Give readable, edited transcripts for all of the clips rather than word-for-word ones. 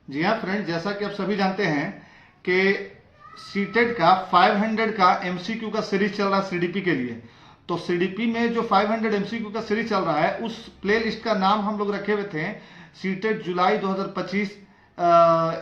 जी हाँ फ्रेंड, जैसा कि आप सभी जानते हैं कि सीटेट का 500 का एमसीक्यू का सीरीज चल रहा है सीडीपी के लिए। तो सीडीपी में जो 500 एमसीक्यू का सीरीज चल रहा है उस प्ले लिस्ट का नाम हम लोग रखे हुए थे सीटेट जुलाई 2025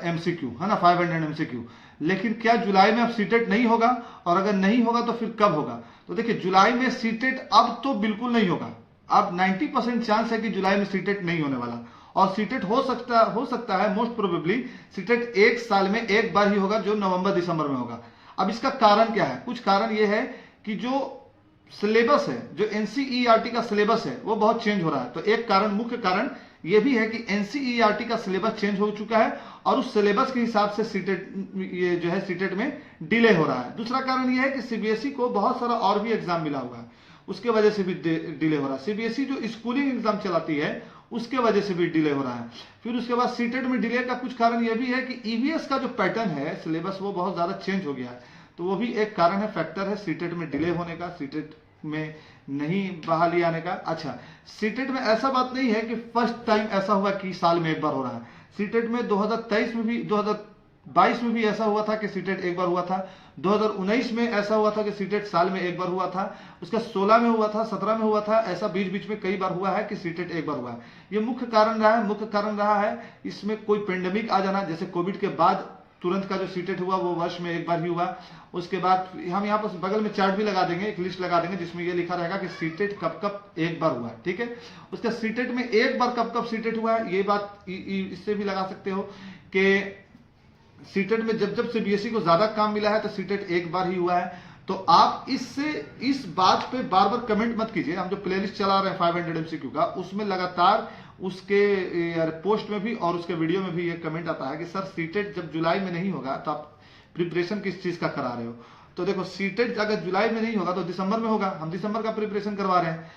एमसीक्यू, है ना, 500 एमसीक्यू। लेकिन क्या जुलाई में अब सीटेट नहीं होगा? और अगर नहीं होगा तो फिर कब होगा? तो देखिए, जुलाई में सीटेट अब तो बिल्कुल नहीं होगा। अब 90% चांस है कि जुलाई में सीटेट नहीं होने वाला। और सीटेट हो सकता है मोस्ट प्रोबेबली सीटेट एक साल में एक बार ही होगा, जो नवंबर दिसंबर में होगा। अब इसका कारण क्या है? कुछ कारण यह है कि जो सिलेबस है, जो एनसीईआरटी का सिलेबस है, वो बहुत चेंज हो रहा है। तो एक कारण, मुख्य कारण यह भी है कि एनसीईआरटी का सिलेबस चेंज हो चुका है और उस सिलेबस के हिसाब से सीटेट, ये जो है सीटेट में डिले हो रहा है। दूसरा कारण यह है कि सीबीएसई को बहुत सारा और भी एग्जाम मिला हुआ है, उसके वजह से भी डिले हो रहा है। सीबीएसई जो स्कूलिंग एग्जाम चलाती है उसके वजह से भी डिले हो रहा है। फिर उसके बाद सीटेट में डिले का कुछ कारण यह भी है कि ईवीएस का जो पैटर्न है, सिलेबस, वो बहुत ज्यादा चेंज हो गया है। तो वो भी एक कारण है, फैक्टर है सीटेट में डिले होने का, सीटेट में नहीं बहाली आने का। अच्छा, सीटेट में ऐसा बात नहीं है कि फर्स्ट टाइम ऐसा हुआ कि साल में एक बार हो रहा है। सीटेट में 2023 में भी, 2022 में भी ऐसा हुआ था कि सीटेट एक बार हुआ था। 2019 में ऐसा हुआ था कि सीटेट साल में एक बार हुआ था। उसका 16 में हुआ था, 17 में हुआ था। ऐसा बीच बीच में कई बार हुआ है कि सीटेट एक बार हुआ है। ये मुख्य कारण रहा है इसमें कोई पेंडेमिक आ जाना, जैसे कोविड के बाद तुरंत का जो सीटेट हुआ वो वर्ष में एक बार ही हुआ। उसके बाद हम यहाँ पर बगल में चार्ट भी लगा देंगे, एक लिस्ट लगा देंगे जिसमें ये लिखा रहेगा कि सीटेट कब कब एक बार हुआ है। ठीक है, उसका सीटेट में एक बार कब कब सीटेट हुआ है, ये बात इससे भी लगा सकते हो कि सीटेट में जब से बीएससी को ज्यादा काम मिला है तो सीटेट एक बार ही हुआ है। तो आप इस बात पे बार बार कमेंट मत कीजिए। हम जो प्लेलिस्ट चला रहे हैं 500 एमसीक्यू का, उसमें लगातार उसके पोस्ट में भी और उसके वीडियो में भी ये कमेंट आता है कि सर सीटेट जब जुलाई में नहीं होगा तो आप प्रिपरेशन किस चीज का करा रहे हो? तो देखो, सीटेट अगर जुलाई में नहीं होगा तो दिसंबर में होगा। हम दिसंबर का प्रिपरेशन करवा रहे हैं।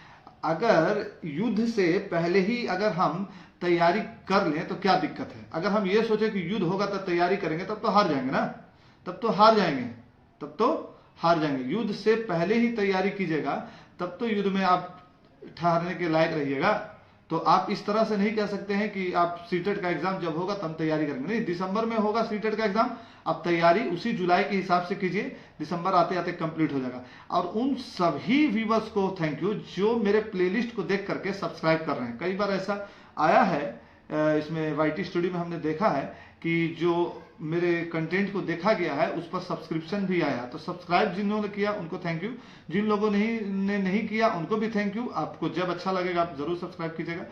अगर युद्ध से पहले ही अगर हम तैयारी कर लें तो क्या दिक्कत है? अगर हम ये सोचे कि युद्ध होगा तब तैयारी करेंगे, तब तो हार जाएंगे ना। तब तो हार जाएंगे। युद्ध से पहले ही तैयारी कीजिएगा, तब तो युद्ध में आप ठहरने के लायक रहिएगा। तो आप इस तरह से नहीं कह सकते हैं कि आप सीटेट का एग्जाम जब होगा तब तैयारी करेंगे। नहीं, दिसंबर में होगा सीटेट का एग्जाम। आप तैयारी उसी जुलाई के हिसाब से कीजिए, दिसंबर आते आते कंप्लीट हो जाएगा। और उन सभी व्यूवर्स को थैंक यू जो मेरे प्लेलिस्ट को देख करके सब्सक्राइब कर रहे हैं। कई बार ऐसा आया है, इसमें वाईटी स्टूडियो में हमने देखा है कि जो मेरे कंटेंट को देखा गया है उस पर सब्सक्रिप्शन भी आया। तो सब्सक्राइब जिन्होंने किया उनको थैंक यू, जिन लोगों ने नहीं किया उनको भी थैंक यू। आपको जब अच्छा लगेगा आप जरूर सब्सक्राइब कीजिएगा।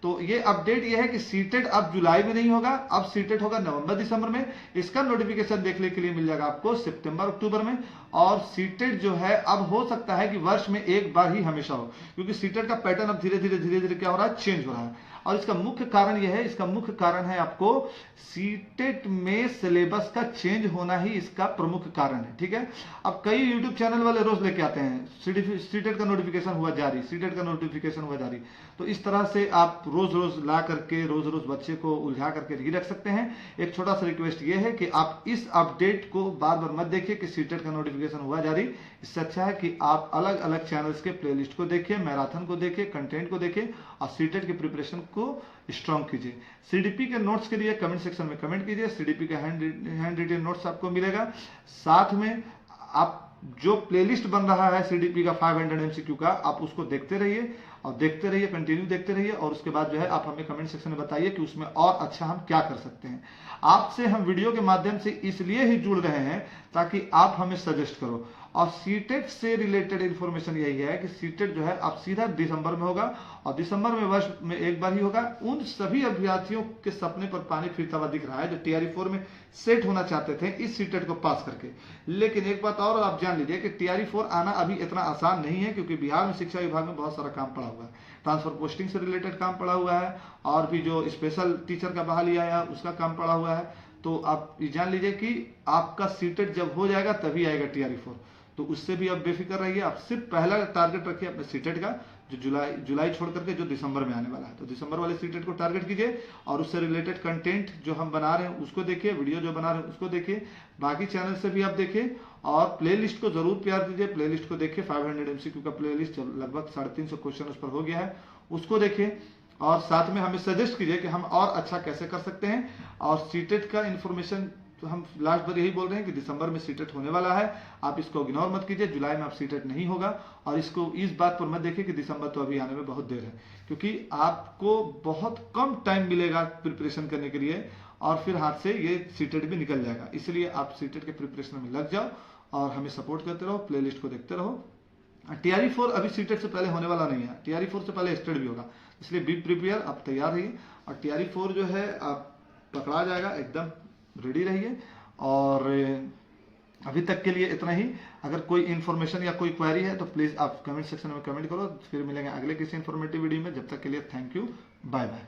तो ये अपडेट ये है कि सीटेट अब जुलाई में नहीं होगा, अब सीटेट होगा नवंबर दिसंबर में। इसका नोटिफिकेशन देखने के लिए मिल जाएगा आपको सितंबर अक्टूबर में। और सीटेट जो है अब हो सकता है कि वर्ष में एक बार ही हमेशा हो, क्योंकि सीटेट का पैटर्न अब धीरे धीरे क्या हो रहा है, चेंज हो रहा है। और इसका मुख्य कारण यह है, इसका मुख्य कारण है आपको सीटेट में सिलेबस का चेंज होना ही इसका प्रमुख कारण है। ठीक है, अब कई यूट्यूब चैनल वाले रोज लेके आते हैं सीटेट का नोटिफिकेशन हुआ जारी, सीटेट का नोटिफिकेशन हुआ जारी। तो इस तरह से आप रोज रोज ला करके रोज रोज बच्चे को उलझा करके नहीं रख सकते हैं। एक छोटा सा रिक्वेस्ट ये है कि आप इस अपडेट को बार बार मत देखिए कि सीटेट का नोटिफिकेशन हुआ जारी। इससे अच्छा है कि आप अलग अलग चैनल्स के प्लेलिस्ट को देखिए, मैराथन को देखिए, कंटेंट को देखिए और सीटेट के प्रिपरेशन को स्ट्रॉन्ग कीजिए। सीडीपी के नोट्स के लिए कमेंट सेक्शन में कमेंट कीजिए, सीडीपी का हैंड रिटेन नोट्स आपको मिलेगा। साथ में आप जो प्लेलिस्ट बन रहा है सीडीपी का 500 एमसीक्यू का, आप उसको देखते रहिए और देखते रहिए, कंटिन्यू देखते रहिए। और उसके बाद जो है आप हमें कमेंट सेक्शन में बताइए कि उसमें और अच्छा हम क्या कर सकते हैं। आपसे हम वीडियो के माध्यम से इसलिए ही जुड़ रहे हैं ताकि आप हमें सजेस्ट करो। और सीटेट से रिलेटेड इंफॉर्मेशन यही है कि सीटेट जो है अब सीधा दिसंबर में होगा और दिसंबर में वर्ष में एक बार ही होगा। उन सभी अभ्यर्थियों के सपने पर पानी फिरता हुआ दिख रहा है जो टीआरई 4 में सेट होना चाहते थे इस सीटेट को पास करके। लेकिन एक बात और आप जान लीजिए कि टीआरई 4 आना अभी इतना आसान नहीं है, क्योंकि बिहार में शिक्षा विभाग में बहुत सारा काम पड़ा हुआ है। ट्रांसफर पोस्टिंग से रिलेटेड काम पड़ा हुआ है और भी जो स्पेशल टीचर का बहाली आया उसका काम पड़ा हुआ है। तो आप ये जान लीजिए कि आपका सीटेट जब हो जाएगा तभी आएगा टीआरई 4। तो उससे भी आप बेफिक्र रहिए। आप सिर्फ पहला टारगेट रखिए अपने सीटेट का, जो जुलाई छोड़ करके जो दिसंबर में आने वाला है। तो दिसंबर वाले सीटेट को टारगेट कीजिए और उससे रिलेटेड कंटेंट जो हम बना रहे हैं उसको देखिए, वीडियो जो बना रहे हैं उसको देखिए, बाकी चैनल से भी आप देखिए और प्लेलिस्ट को जरूर प्यार दीजिए। प्लेलिस्ट को देखिए, 500 एमसीक्यू का प्लेलिस्ट लगभग 350 क्वेश्चन उस पर हो गया है, उसको देखिए। और साथ में हमें सजेस्ट कीजिए कि हम और अच्छा कैसे कर सकते हैं। और सीटेट का इन्फॉर्मेशन तो हम लास्ट बार यही बोल रहे हैं कि दिसंबर में सीटेट होने वाला है, आप इसको इग्नोर मत कीजिए। जुलाई में आप सीटेट नहीं होगा, और इसको इस बात पर मत देखिए कि दिसंबर तो अभी आने में बहुत देर है, क्योंकि आपको बहुत कम टाइम मिलेगा प्रिपरेशन करने के लिए, और फिर हाथ से ये सीटेट भी निकल जाएगा। इसलिए आप सीटेट के प्रिपरेशन में लग जाओ और हमें सपोर्ट करते रहो, प्लेलिस्ट को देखते रहो। TRE4 अभी सीटेट से पहले होने वाला नहीं है, TRE4 से पहले स्टेट भी होगा, इसलिए बी प्रिपेयर, आप तैयार रहिए। और TRE4 जो है आप पकड़ा जाएगा, एकदम रेडी रहिए। और अभी तक के लिए इतना ही। अगर कोई इन्फॉर्मेशन या कोई क्वेरी है तो प्लीज़ आप कमेंट सेक्शन में कमेंट करो। फिर मिलेंगे अगले किसी इन्फॉर्मेटिव वीडियो में। जब तक के लिए थैंक यू, बाय बाय।